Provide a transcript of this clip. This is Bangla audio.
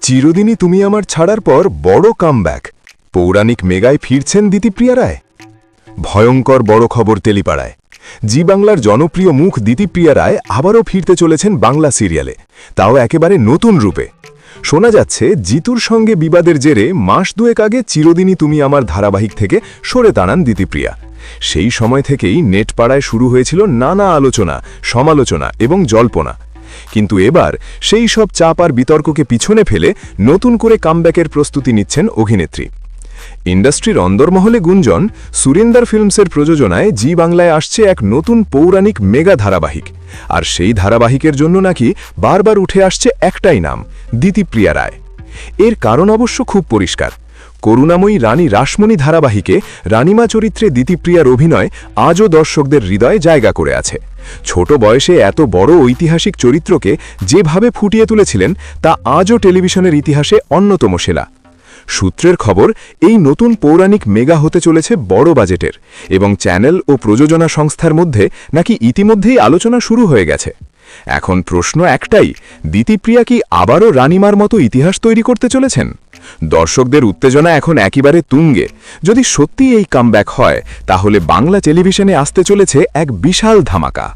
চিরদিনই তুমি আমার ছাড়ার পর বড় কামব্যাক। পৌরাণিক মেগায় ফিরছেন দিতিপ্রিয়া রায়। ভয়ঙ্কর বড় খবর তেলিপাড়ায়। জি বাংলার জনপ্রিয় মুখ দিতিপ্রিয়া রায় আবারও ফিরতে চলেছেন বাংলা সিরিয়ালে, তাও একেবারে নতুন রূপে। শোনা যাচ্ছে জিতুর সঙ্গে বিবাদের জেরে মাস দুয়েক আগে চিরদিনই তুমি আমার ধারাবাহিক থেকে সরে দাঁড়ান দিতিপ্রিয়া। সেই সময় থেকেই নেটপাড়ায় শুরু হয়েছিল নানা আলোচনা, সমালোচনা এবং জল্পনা। কিন্তু এবার সেই সব চাপ আর বিতর্ককে পিছনে ফেলে নতুন করে কামব্যাকের প্রস্তুতি নিচ্ছেন অভিনেত্রী। ইন্ডাস্ট্রির অন্দরমহলে গুঞ্জন, সুরিন্দর ফিল্মসের প্রযোজনায় জি বাংলায় আসছে এক নতুন পৌরাণিক মেগা ধারাবাহিক। আর সেই ধারাবাহিকের জন্য নাকি বারবার উঠে আসছে একটাই নাম, দিতিপ্রিয়া রায়। এর কারণ অবশ্য খুব পরিষ্কার। করুণাময়ী রানী রাসমণি ধারাবাহিকে রানীমা চরিত্রে দিতিপ্রিয়ার অভিনয় আজও দর্শকদের হৃদয়ে জায়গা করে আছে। ছোট বয়সে এত বড় ঐতিহাসিক চরিত্রকে যেভাবে ফুটিয়ে তুলেছিলেন তা আজও টেলিভিশনের ইতিহাসে অন্যতম সেরা। সূত্রের খবর, এই নতুন পৌরাণিক মেগা হতে চলেছে বড় বাজেটের, এবং চ্যানেল ও প্রযোজনা সংস্থার মধ্যে নাকি ইতিমধ্যেই আলোচনা শুরু হয়ে গেছে। এখন প্রশ্ন একটাই, দিতিপ্রিয়া কি আবারও রানীমার মতো ইতিহাস তৈরি করতে চলেছেন? দর্শকদের উত্তেজনা এখন একেবারে তুঙ্গে। যদি সত্যি এই কামব্যাক হয়, তাহলে বাংলা টেলিভিশনে আসতে চলেছে এক বিশাল ধামাকা।